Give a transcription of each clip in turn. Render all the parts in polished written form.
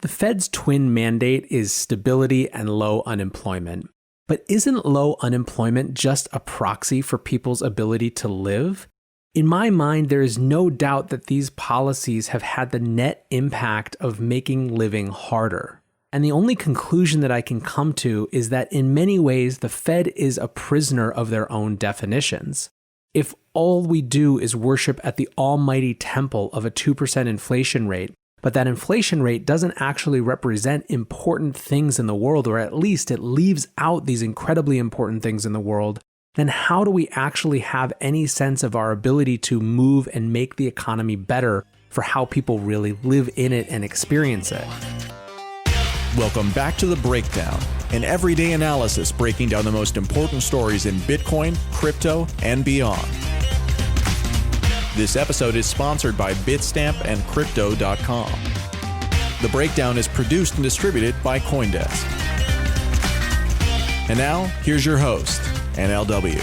The Fed's twin mandate is stability and low unemployment. But isn't low unemployment just a proxy for people's ability to live? In my mind, there is no doubt that these policies have had the net impact of making living harder. And the only conclusion that I can come to is that in many ways, the Fed is a prisoner of their own definitions. If all we do is worship at the almighty temple of a 2% inflation rate, but that inflation rate doesn't actually represent important things in the world, or at least it leaves out these incredibly important things in the world, then how do we actually have any sense of our ability to move and make the economy better for how people really live in it and experience it? Welcome back to The Breakdown, an everyday analysis breaking down the most important stories in Bitcoin, crypto, and beyond. This episode is sponsored by Bitstamp and Crypto.com. The Breakdown is produced and distributed by CoinDesk. And now, here's your host, NLW.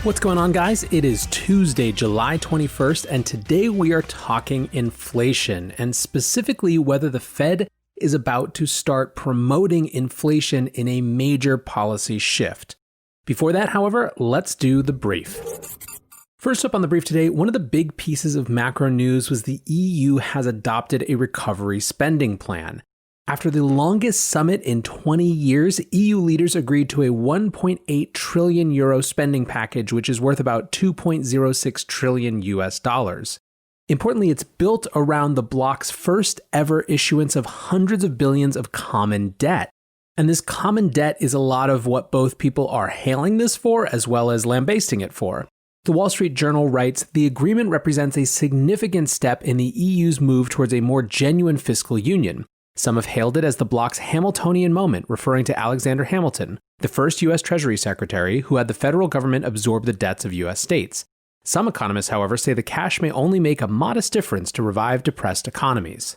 What's going on, guys? It is Tuesday, July 21st, and today we are talking inflation, and specifically whether the Fed is about to start promoting inflation in a major policy shift. Before that, however, let's do the brief. First up on the brief today, one of the big pieces of macro news was the EU has adopted a recovery spending plan. After the longest summit in 20 years, EU leaders agreed to a 1.8 trillion euro spending package, which is worth about 2.06 trillion US dollars. Importantly, it's built around the bloc's first ever issuance of hundreds of billions of common debt. And this common debt is a lot of what both people are hailing this for as well as lambasting it for. The Wall Street Journal writes, the agreement represents a significant step in the EU's move towards a more genuine fiscal union. Some have hailed it as the bloc's Hamiltonian moment, referring to Alexander Hamilton, the first U.S. Treasury Secretary who had the federal government absorb the debts of U.S. states. Some economists, however, say the cash may only make a modest difference to revive depressed economies.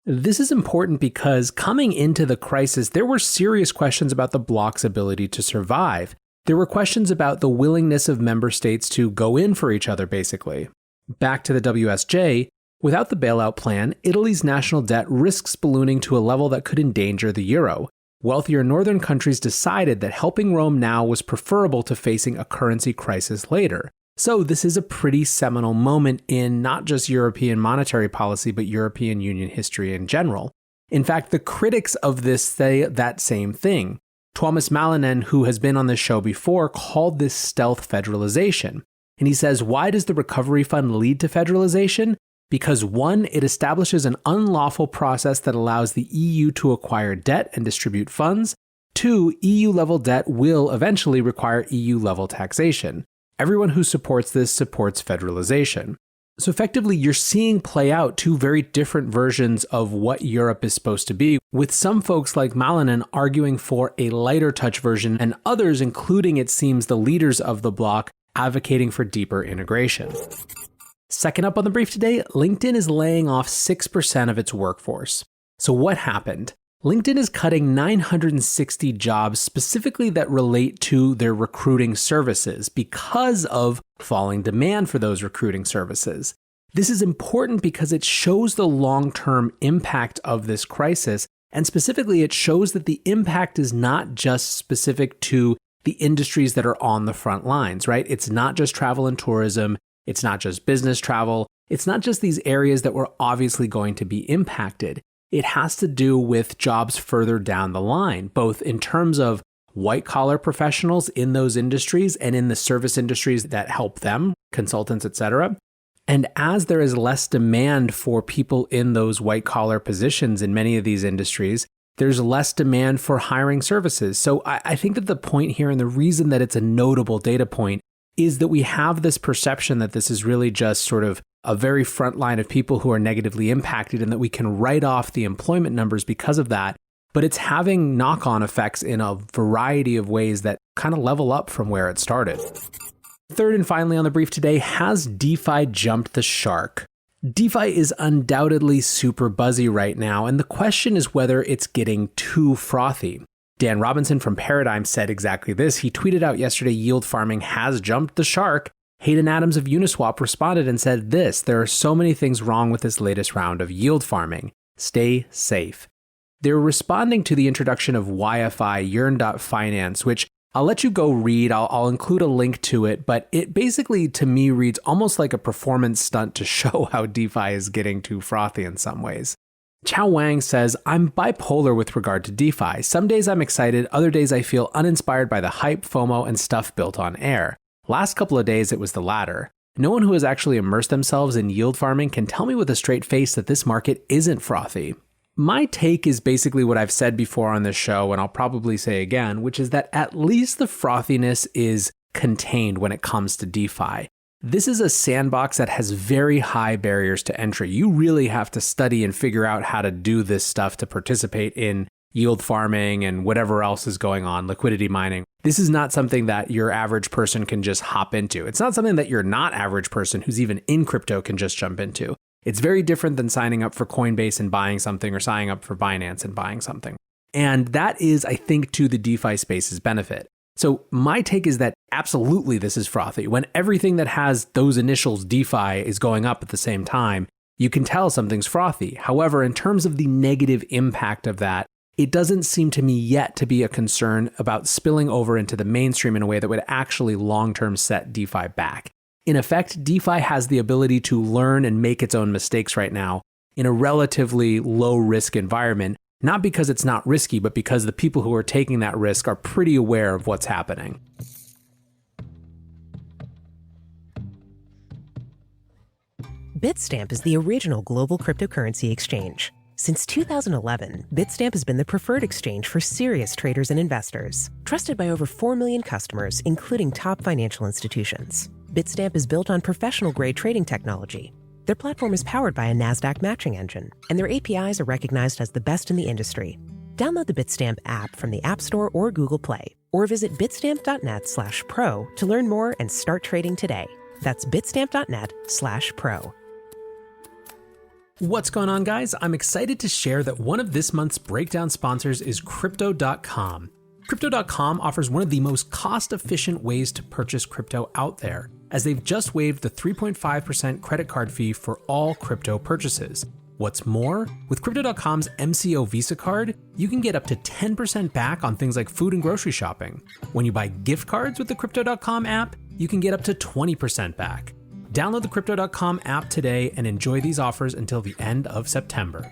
This is important because coming into the crisis, there were serious questions about the bloc's ability to survive. There were questions about the willingness of member states to go in for each other, basically. Back to the WSJ, without the bailout plan, Italy's national debt risks ballooning to a level that could endanger the euro. Wealthier northern countries decided that helping Rome now was preferable to facing a currency crisis later. So this is a pretty seminal moment in not just European monetary policy, but European Union history in general. In fact, the critics of this say that same thing. Tuomas Malinen, who has been on this show before, called this stealth federalization. And he says, why does the recovery fund lead to federalization? Because 1, it establishes an unlawful process that allows the EU to acquire debt and distribute funds. 2, EU-level debt will eventually require EU-level taxation. Everyone who supports this supports federalization. So effectively, you're seeing play out two very different versions of what Europe is supposed to be, with some folks like Malinen arguing for a lighter touch version, and others, including it seems the leaders of the bloc, advocating for deeper integration. Second up on the brief today, LinkedIn is laying off 6% of its workforce. So what happened? LinkedIn is cutting 960 jobs specifically that relate to their recruiting services because of falling demand for those recruiting services. This is important because it shows the long-term impact of this crisis, and specifically it shows that the impact is not just specific to the industries that are on the front lines, right? It's not just travel and tourism. It's not just business travel. It's not just these areas that were obviously going to be impacted. It has to do with jobs further down the line, both in terms of white-collar professionals in those industries and in the service industries that help them, consultants, etc. And as there is less demand for people in those white-collar positions in many of these industries, there's less demand for hiring services. So I think that the point here, and the reason that it's a notable data point, is that we have this perception that this is really just sort of a very front line of people who are negatively impacted and that we can write off the employment numbers because of that. But it's having knock-on effects in a variety of ways that kind of level up from where it started. Third and finally on the brief today, has DeFi jumped the shark? DeFi is undoubtedly super buzzy right now, and the question is whether it's getting too frothy. Dan Robinson from Paradigm said exactly this. He tweeted out yesterday, yield farming has jumped the shark. Hayden Adams of Uniswap responded and said this: there are so many things wrong with this latest round of yield farming. Stay safe. They're responding to the introduction of YFI, Yearn.finance, which I'll let you go read. I'll include a link to it, but it basically, to me, reads almost like a performance stunt to show how DeFi is getting too frothy in some ways. Chao Wang says, I'm bipolar with regard to DeFi. Some days I'm excited, other days I feel uninspired by the hype, FOMO, and stuff built on air. Last couple of days, it was the latter. No one who has actually immersed themselves in yield farming can tell me with a straight face that this market isn't frothy. My take is basically what I've said before on this show, and I'll probably say again, which is that at least the frothiness is contained when it comes to DeFi. This is a sandbox that has very high barriers to entry. You really have to study and figure out how to do this stuff to participate in yield farming and whatever else is going on, liquidity mining. This is not something that your average person can just hop into. It's not something that your not average person who's even in crypto can just jump into. It's very different than signing up for Coinbase and buying something or signing up for Binance and buying something. And that is, I think, to the DeFi space's benefit. So my take is that absolutely this is frothy. When everything that has those initials DeFi is going up at the same time, you can tell something's frothy. However, in terms of the negative impact of that, it doesn't seem to me yet to be a concern about spilling over into the mainstream in a way that would actually long-term set DeFi back. In effect, DeFi has the ability to learn and make its own mistakes right now in a relatively low-risk environment, not because it's not risky, but because the people who are taking that risk are pretty aware of what's happening. Bitstamp is the original global cryptocurrency exchange. Since 2011, Bitstamp has been the preferred exchange for serious traders and investors, trusted by over 4 million customers, including top financial institutions. Bitstamp is built on professional-grade trading technology. Their platform is powered by a NASDAQ matching engine, and their APIs are recognized as the best in the industry. Download the Bitstamp app from the App Store or Google Play, or visit bitstamp.net/pro to learn more and start trading today. That's bitstamp.net/pro. What's going on, guys? I'm excited to share that one of this month's breakdown sponsors is Crypto.com. Crypto.com offers one of the most cost-efficient ways to purchase crypto out there, as they've just waived the 3.5% credit card fee for all crypto purchases. What's more, with Crypto.com's MCO Visa card, you can get up to 10% back on things like food and grocery shopping. When you buy gift cards with the Crypto.com app, you can get up to 20% back. Download the Crypto.com app today and enjoy these offers until the end of September.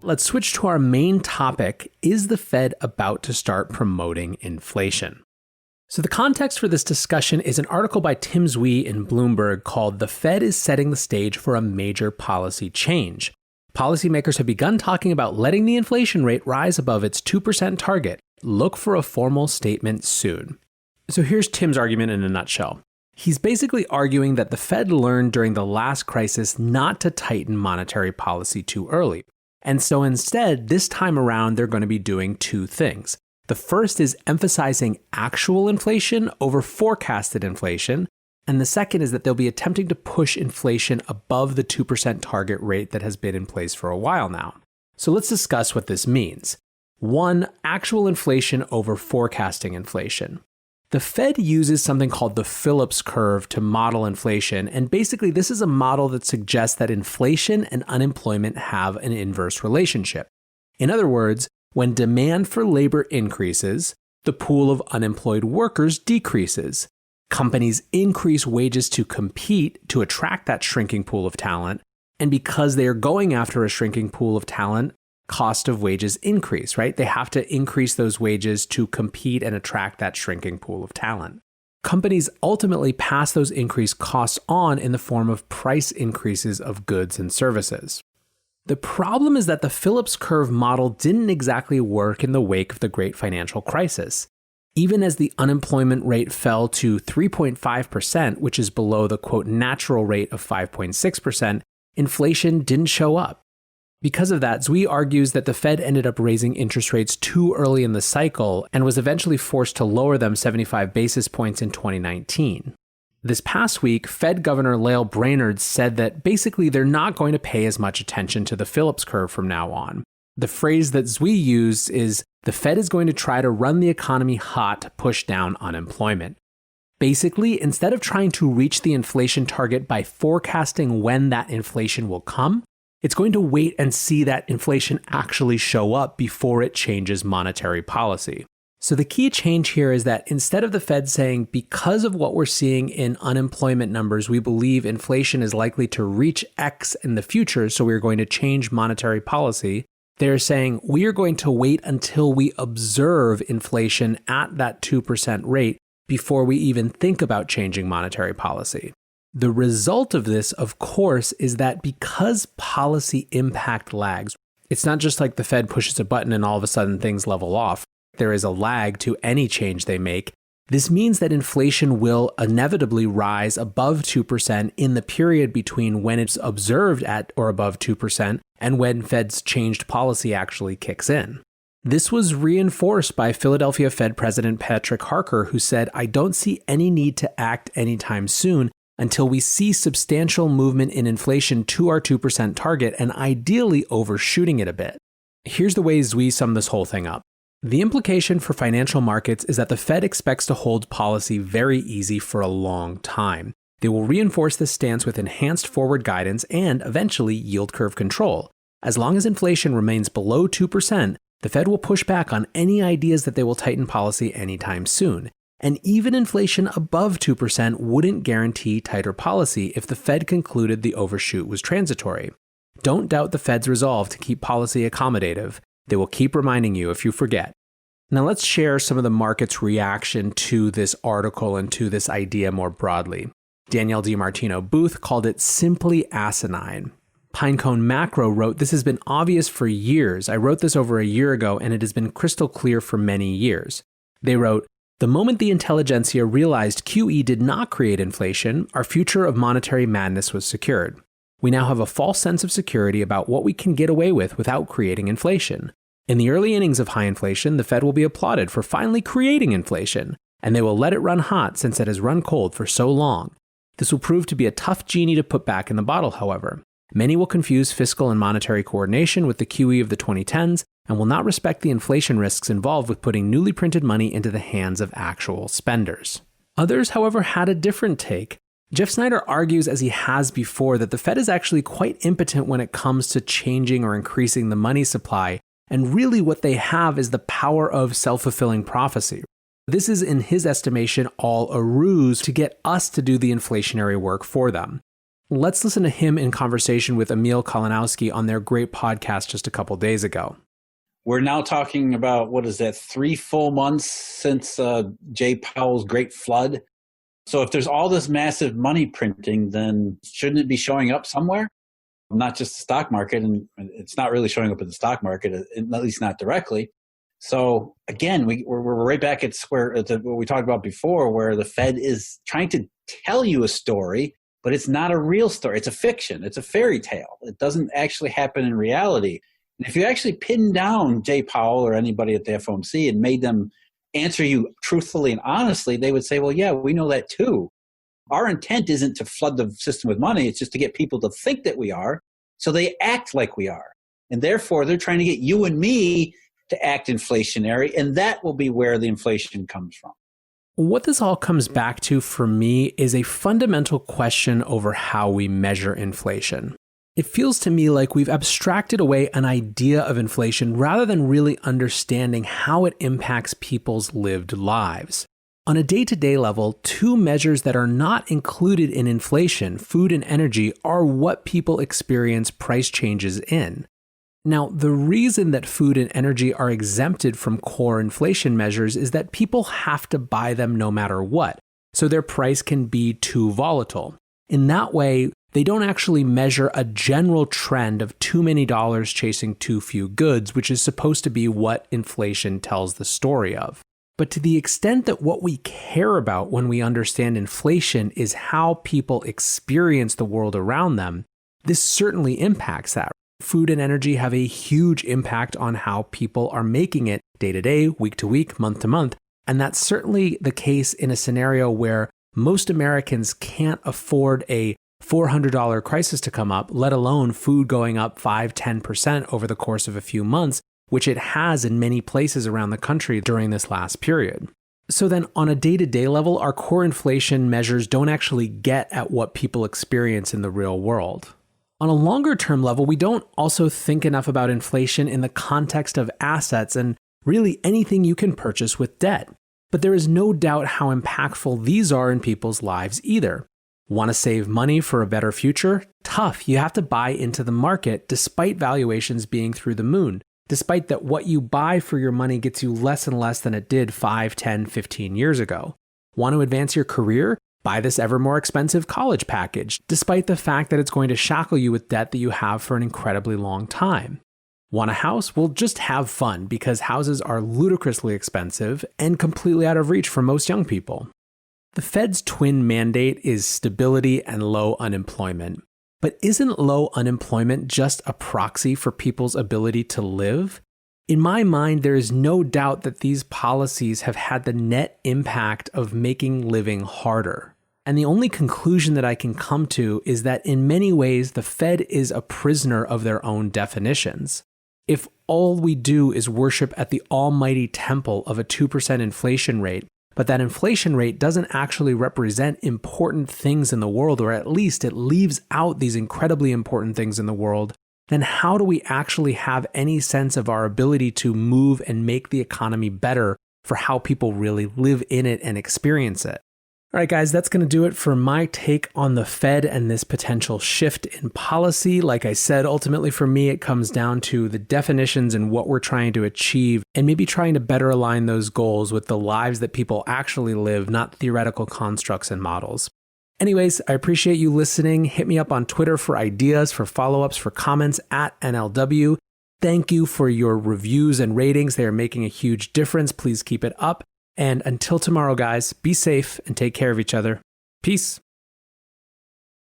Let's switch to our main topic. Is the Fed about to start promoting inflation? So the context for this discussion is an article by Tim Duy in Bloomberg called "The Fed is Setting the Stage for a Major Policy Change." Policymakers have begun talking about letting the inflation rate rise above its 2% target. Look for a formal statement soon. So here's Tim's argument in a nutshell. He's basically arguing that the Fed learned during the last crisis not to tighten monetary policy too early. And so instead, this time around, they're going to be doing two things. The first is emphasizing actual inflation over forecasted inflation. And the second is that they'll be attempting to push inflation above the 2% target rate that has been in place for a while now. So let's discuss what this means. One, actual inflation over forecasting inflation. The Fed uses something called the Phillips curve to model inflation, and basically this is a model that suggests that inflation and unemployment have an inverse relationship. In other words, when demand for labor increases, the pool of unemployed workers decreases. Companies increase wages to compete to attract that shrinking pool of talent, and because they are going after a shrinking pool of talent, cost of wages increase, right? They have to increase those wages to compete and attract that shrinking pool of talent. Companies ultimately pass those increased costs on in the form of price increases of goods and services. The problem is that the Phillips curve model didn't exactly work in the wake of the great financial crisis. Even as the unemployment rate fell to 3.5%, which is below the quote natural rate of 5.6%, inflation didn't show up. Because of that, Duy argues that the Fed ended up raising interest rates too early in the cycle and was eventually forced to lower them 75 basis points in 2019. This past week, Fed Governor Lael Brainard said that basically they're not going to pay as much attention to the Phillips curve from now on. The phrase that Duy used is, the Fed is going to try to run the economy hot to push down unemployment. Basically, instead of trying to reach the inflation target by forecasting when that inflation will come, it's going to wait and see that inflation actually show up before it changes monetary policy. So the key change here is that instead of the Fed saying, because of what we're seeing in unemployment numbers, we believe inflation is likely to reach X in the future, so we're going to change monetary policy, they're saying we are going to wait until we observe inflation at that 2% rate before we even think about changing monetary policy. The result of this, of course, is that because policy impact lags, it's not just like the Fed pushes a button and all of a sudden things level off. There is a lag to any change they make. This means that inflation will inevitably rise above 2% in the period between when it's observed at or above 2% and when Fed's changed policy actually kicks in. This was reinforced by Philadelphia Fed President Patrick Harker, who said, "I don't see any need to act anytime soon until we see substantial movement in inflation to our 2% target and ideally overshooting it a bit." Here's the way Duy summed this whole thing up. The implication for financial markets is that the Fed expects to hold policy very easy for a long time. They will reinforce this stance with enhanced forward guidance and, eventually, yield curve control. As long as inflation remains below 2%, the Fed will push back on any ideas that they will tighten policy anytime soon. And even inflation above 2% wouldn't guarantee tighter policy if the Fed concluded the overshoot was transitory. Don't doubt the Fed's resolve to keep policy accommodative. They will keep reminding you if you forget. Now let's share some of the market's reaction to this article and to this idea more broadly. Danielle DiMartino Booth called it simply asinine. Pinecone Macro wrote, "This has been obvious for years. I wrote this over a year ago and it has been crystal clear for many years." They wrote, "The moment the intelligentsia realized QE did not create inflation, our future of monetary madness was secured. We now have a false sense of security about what we can get away with without creating inflation. In the early innings of high inflation, the Fed will be applauded for finally creating inflation, and they will let it run hot since it has run cold for so long. This will prove to be a tough genie to put back in the bottle, however. Many will confuse fiscal and monetary coordination with the QE of the 2010s and will not respect the inflation risks involved with putting newly printed money into the hands of actual spenders." Others, however, had a different take. Jeff Snider argues, as he has before, that the Fed is actually quite impotent when it comes to changing or increasing the money supply, and really what they have is the power of self-fulfilling prophecy. This is, in his estimation, all a ruse to get us to do the inflationary work for them. Let's listen to him in conversation with Emil Kalinowski on their great podcast just a couple days ago. We're now talking about, 3 full months since Jay Powell's great flood. So if there's all this massive money printing, then shouldn't it be showing up somewhere? Not just the stock market, and it's not really showing up in the stock market, at least not directly. So again, we're right back at what we talked about before, where the Fed is trying to tell you a story, but it's not a real story. It's a fiction. It's a fairy tale. It doesn't actually happen in reality. And if you actually pin down Jay Powell or anybody at the FOMC and made them answer you truthfully and honestly, they would say, well, yeah, we know that too. Our intent isn't to flood the system with money. It's just to get people to think that we are, so they act like we are. And therefore, they're trying to get you and me to act inflationary, and that will be where the inflation comes from. What this all comes back to for me is a fundamental question over how we measure inflation. It feels to me like we've abstracted away an idea of inflation rather than really understanding how it impacts people's lived lives. On a day-to-day level, two measures that are not included in inflation, food and energy, are what people experience price changes in. Now, the reason that food and energy are exempted from core inflation measures is that people have to buy them no matter what, so their price can be too volatile. In that way, they don't actually measure a general trend of too many dollars chasing too few goods, which is supposed to be what inflation tells the story of. But to the extent that what we care about when we understand inflation is how people experience the world around them, this certainly impacts that. Food and energy have a huge impact on how people are making it day to day, week to week, month to month. And that's certainly the case in a scenario where most Americans can't afford a $400 crisis to come up, let alone food going up 5-10% over the course of a few months, which it has in many places around the country during this last period. So then on a day-to-day level, our core inflation measures don't actually get at what people experience in the real world. On a longer-term level, we don't also think enough about inflation in the context of assets and really anything you can purchase with debt. But there is no doubt how impactful these are in people's lives either. Want to save money for a better future? Tough. You have to buy into the market despite valuations being through the moon, despite that what you buy for your money gets you less and less than it did 5, 10, 15 years ago. Want to advance your career? Buy this ever more expensive college package, despite the fact that it's going to shackle you with debt that you have for an incredibly long time. Want a house? Well, just have fun because houses are ludicrously expensive and completely out of reach for most young people. The Fed's twin mandate is stability and low unemployment. But isn't low unemployment just a proxy for people's ability to live? In my mind, there is no doubt that these policies have had the net impact of making living harder. And the only conclusion that I can come to is that in many ways, the Fed is a prisoner of their own definitions. If all we do is worship at the almighty temple of a 2% inflation rate, but that inflation rate doesn't actually represent important things in the world, or at least it leaves out these incredibly important things in the world, then how do we actually have any sense of our ability to move and make the economy better for how people really live in it and experience it? All right, guys, that's going to do it for my take on the Fed and this potential shift in policy. Like I said, ultimately for me, it comes down to the definitions and what we're trying to achieve, and maybe trying to better align those goals with the lives that people actually live, not theoretical constructs and models. Anyways, I appreciate you listening. Hit me up on Twitter for ideas, for follow-ups, for comments at NLW. Thank you for your reviews and ratings. They are making a huge difference. Please keep it up. And until tomorrow, guys, be safe and take care of each other. Peace.